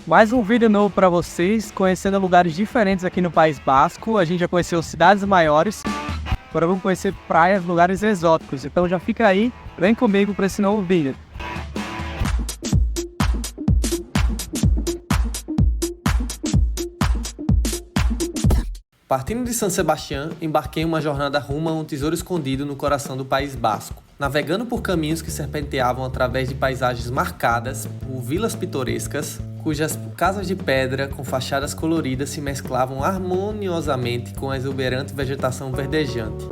Mais um vídeo novo para vocês, conhecendo lugares diferentes aqui no País Basco. A gente já conheceu cidades maiores, agora vamos conhecer praias, lugares exóticos. Então já fica aí, vem comigo para esse novo vídeo. Partindo de San Sebastián, embarquei em uma jornada rumo a um tesouro escondido no coração do País Basco, navegando por caminhos que serpenteavam através de paisagens marcadas por vilas pitorescas, cujas casas de pedra com fachadas coloridas se mesclavam harmoniosamente com a exuberante vegetação verdejante.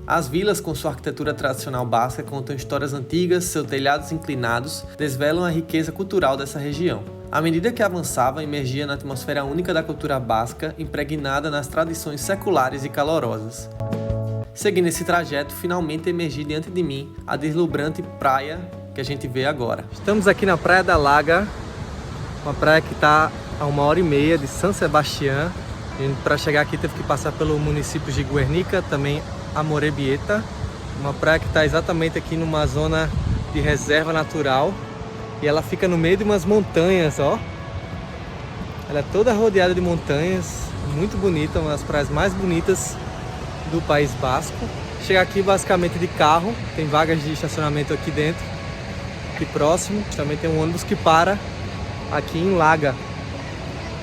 As vilas, com sua arquitetura tradicional basca, contam histórias antigas, seus telhados inclinados desvelam a riqueza cultural dessa região. À medida que avançava, emergia na atmosfera única da cultura basca, impregnada nas tradições seculares e calorosas. Seguindo esse trajeto, finalmente emergi diante de mim a deslumbrante praia que a gente vê agora. Estamos aqui na Praia da Laga, uma praia que está a 1h30 de San Sebastián. Para chegar aqui teve que passar pelo município de Guernica, também Amorebieta, uma praia que está exatamente aqui numa zona de reserva natural. E ela fica no meio de umas montanhas, ó. Ela é toda rodeada de montanhas, muito bonita, uma das praias mais bonitas do País Basco. Chega aqui basicamente de carro, tem vagas de estacionamento aqui dentro, aqui próximo. Também tem um ônibus que para aqui em Laga.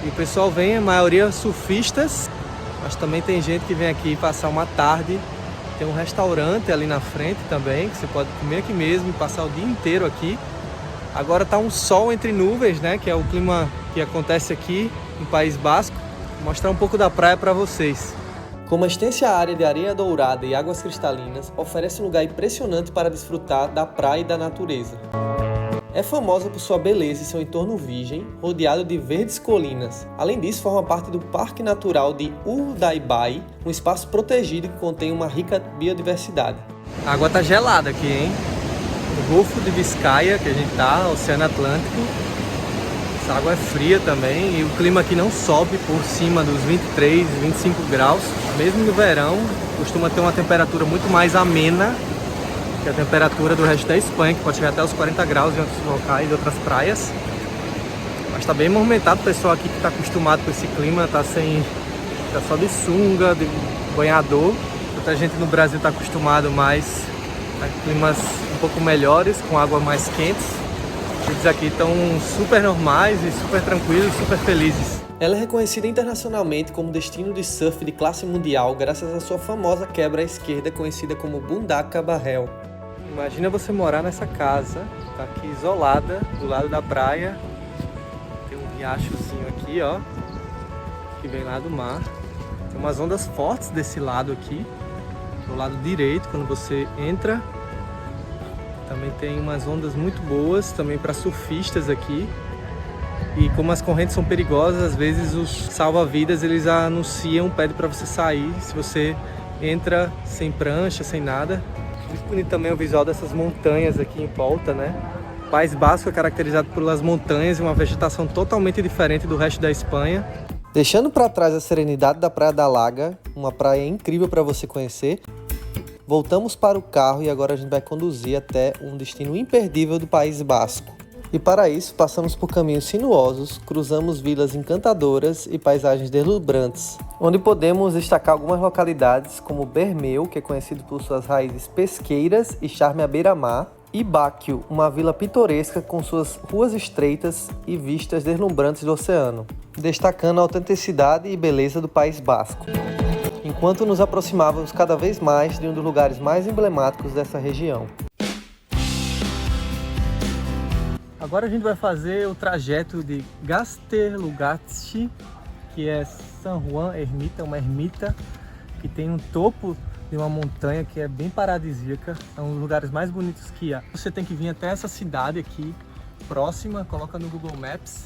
E o pessoal vem, a maioria surfistas, mas também tem gente que vem aqui passar uma tarde. Tem um restaurante ali na frente também, que você pode comer aqui mesmo e passar o dia inteiro aqui. Agora tá um sol entre nuvens, né? Que é o clima que acontece aqui no País Basco. Vou mostrar um pouco da praia para vocês. Com uma extensa área de areia dourada e águas cristalinas, oferece um lugar impressionante para desfrutar da praia e da natureza. É famosa por sua beleza e seu entorno virgem, rodeado de verdes colinas. Além disso, forma parte do Parque Natural de Urdaibai, um espaço protegido que contém uma rica biodiversidade. A água tá gelada aqui, hein? O Golfo de Biscaia, que a gente tá, Oceano Atlântico. Essa água é fria também e o clima aqui não sobe por cima dos 23, 25 graus. Mesmo no verão, costuma ter uma temperatura muito mais amena que a temperatura do resto da Espanha, que pode chegar até os 40 graus em outros locais, em outras praias. Mas tá bem movimentado, o pessoal aqui que está acostumado com esse clima, tá só de sunga, de banhador. Muita gente no Brasil está acostumado mais a climas um pouco melhores, com água mais quentes. Eles aqui estão super normais e super tranquilos, super felizes. Ela é reconhecida internacionalmente como destino de surf de classe mundial graças à sua famosa quebra à esquerda conhecida como Bundaca Barrel. Imagina você morar nessa casa, tá aqui isolada, do lado da praia. Tem um riachozinho aqui, ó, que vem lá do mar. Tem umas ondas fortes desse lado aqui, do lado direito, quando você entra. Também tem umas ondas muito boas também para surfistas aqui. E como as correntes são perigosas, às vezes os salva-vidas eles anunciam, pedem para você sair se você entra sem prancha, sem nada. Muito bonito também o visual dessas montanhas aqui em volta, né? O País Basco é caracterizado pelas montanhas e uma vegetação totalmente diferente do resto da Espanha. Deixando para trás a serenidade da Praia da Laga, uma praia incrível para você conhecer, voltamos para o carro e agora a gente vai conduzir até um destino imperdível do País Basco. E para isso, passamos por caminhos sinuosos, cruzamos vilas encantadoras e paisagens deslumbrantes, onde podemos destacar algumas localidades como Bermeu, que é conhecido por suas raízes pesqueiras e charme à beira-mar, e Báquio, uma vila pitoresca com suas ruas estreitas e vistas deslumbrantes do oceano, destacando a autenticidade e beleza do País Basco. Enquanto nos aproximávamos cada vez mais de um dos lugares mais emblemáticos dessa região. Agora a gente vai fazer o trajeto de Gaztelugatxe, que é San Juan Ermita, uma ermita que tem um topo de uma montanha que é bem paradisíaca, é um dos lugares mais bonitos que há. Você tem que vir até essa cidade aqui próxima, coloca no Google Maps,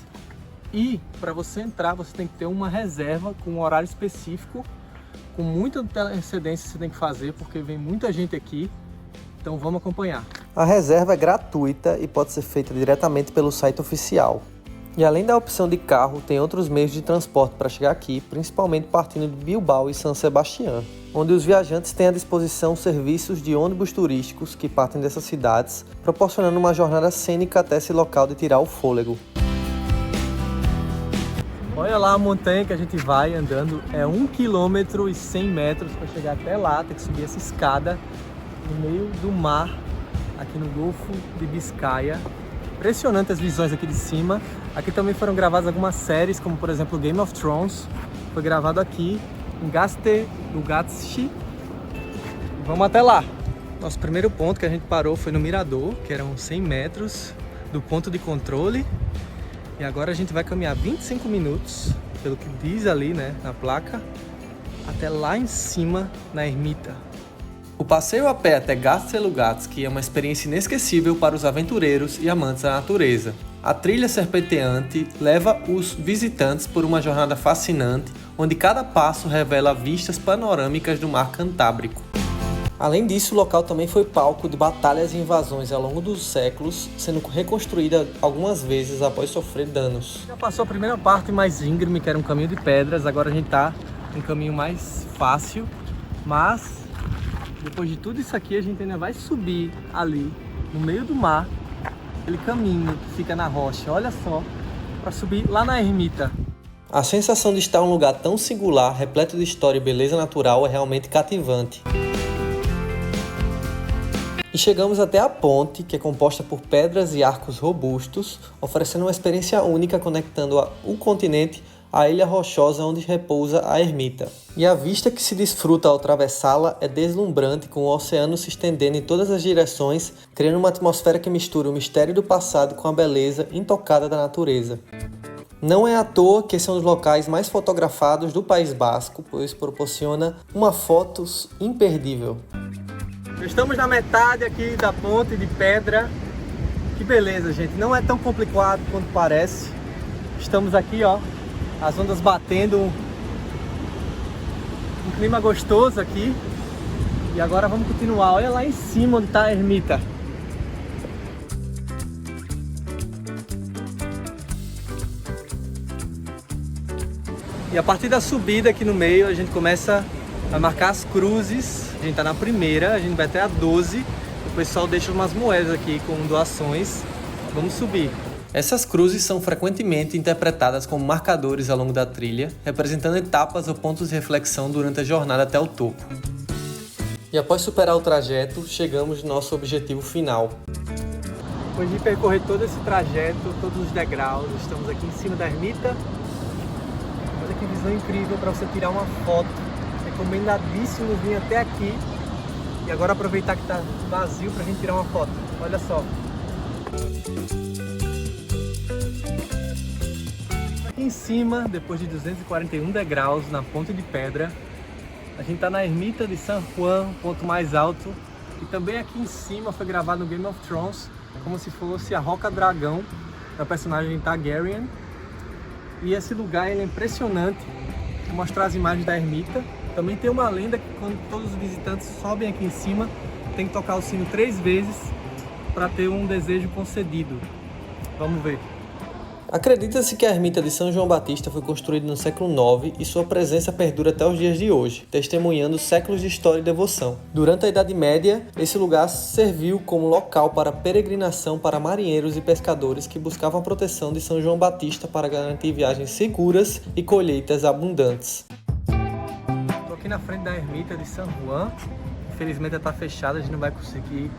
e para você entrar você tem que ter uma reserva com um horário específico, com muita antecedência você tem que fazer, porque vem muita gente aqui, então vamos acompanhar. A reserva é gratuita e pode ser feita diretamente pelo site oficial. E além da opção de carro, tem outros meios de transporte para chegar aqui, principalmente partindo de Bilbao e San Sebastián, onde os viajantes têm à disposição serviços de ônibus turísticos que partem dessas cidades, proporcionando uma jornada cênica até esse local de tirar o fôlego. Olha lá a montanha que a gente vai andando, é 1 km e 100 metros para chegar até lá, tem que subir essa escada no meio do mar, aqui no Golfo de Biscaia. Impressionante as visões aqui de cima. Aqui também foram gravadas algumas séries, como por exemplo Game of Thrones, foi gravado aqui em Gaste-Lugatski. Vamos até lá. Nosso primeiro ponto que a gente parou foi no mirador, que eram 100 metros do ponto de controle. E agora a gente vai caminhar 25 minutos, pelo que diz ali, né, na placa, até lá em cima, na ermita. O passeio a pé até Gaste-Lugatski é uma experiência inesquecível para os aventureiros e amantes da natureza. A trilha serpenteante leva os visitantes por uma jornada fascinante, onde cada passo revela vistas panorâmicas do mar Cantábrico. Além disso, o local também foi palco de batalhas e invasões ao longo dos séculos, sendo reconstruída algumas vezes após sofrer danos. Já passou a primeira parte mais íngreme, que era um caminho de pedras, agora a gente está em um caminho mais fácil, mas depois de tudo isso aqui a gente ainda vai subir ali, no meio do mar, aquele caminho que fica na rocha, olha só, para subir lá na ermita. A sensação de estar em um lugar tão singular, repleto de história e beleza natural, é realmente cativante. E chegamos até a ponte, que é composta por pedras e arcos robustos, oferecendo uma experiência única conectando o continente à ilha rochosa onde repousa a ermita. E a vista que se desfruta ao atravessá-la é deslumbrante, com o oceano se estendendo em todas as direções, criando uma atmosfera que mistura o mistério do passado com a beleza intocada da natureza. Não é à toa que esse é um dos locais mais fotografados do País Basco, pois proporciona uma fotos imperdível. Estamos na metade aqui da ponte de pedra. Que beleza, gente. Não é tão complicado quanto parece. Estamos aqui, ó, as ondas batendo. Um clima gostoso aqui. E agora vamos continuar. Olha lá em cima onde está a ermita. E a partir da subida aqui no meio, a gente começa a marcar as cruzes. A gente tá na primeira, a gente vai até a 12. O pessoal deixa umas moedas aqui com doações. Vamos subir. Essas cruzes são frequentemente interpretadas como marcadores ao longo da trilha, representando etapas ou pontos de reflexão durante a jornada até o topo. E após superar o trajeto, chegamos no nosso objetivo final. Depois de percorrer todo esse trajeto, todos os degraus, estamos aqui em cima da ermita. Olha que visão incrível para você tirar uma foto. Recomendadíssimo vir até aqui. E agora aproveitar que está vazio para a gente tirar uma foto. Olha só. Aqui em cima, depois de 241 degraus na ponte de pedra, a gente está na ermita de San Juan, ponto mais alto. E também aqui em cima foi gravado no Game of Thrones, como se fosse a Roca Dragão da personagem Targaryen. E esse lugar ele é impressionante. Vou mostrar as imagens da ermita. Também tem uma lenda que quando todos os visitantes sobem aqui em cima, tem que tocar o sino 3 vezes para ter um desejo concedido. Vamos ver. Acredita-se que a ermita de São João Batista foi construída no século IX e sua presença perdura até os dias de hoje, testemunhando séculos de história e devoção. Durante a Idade Média, esse lugar serviu como local para peregrinação para marinheiros e pescadores que buscavam a proteção de São João Batista para garantir viagens seguras e colheitas abundantes. Estou aqui na frente da ermita de San Juan. Infelizmente está fechada, a gente não vai conseguir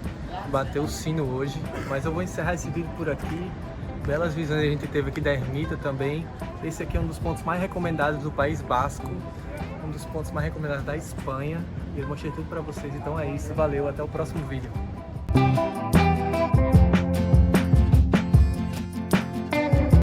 bater o sino hoje, mas eu vou encerrar esse vídeo por aqui. Belas visões a gente teve aqui da ermita também. Esse aqui é um dos pontos mais recomendados do País Basco, um dos pontos mais recomendados da Espanha. E eu mostrei tudo para vocês, então é isso, valeu, até o próximo vídeo.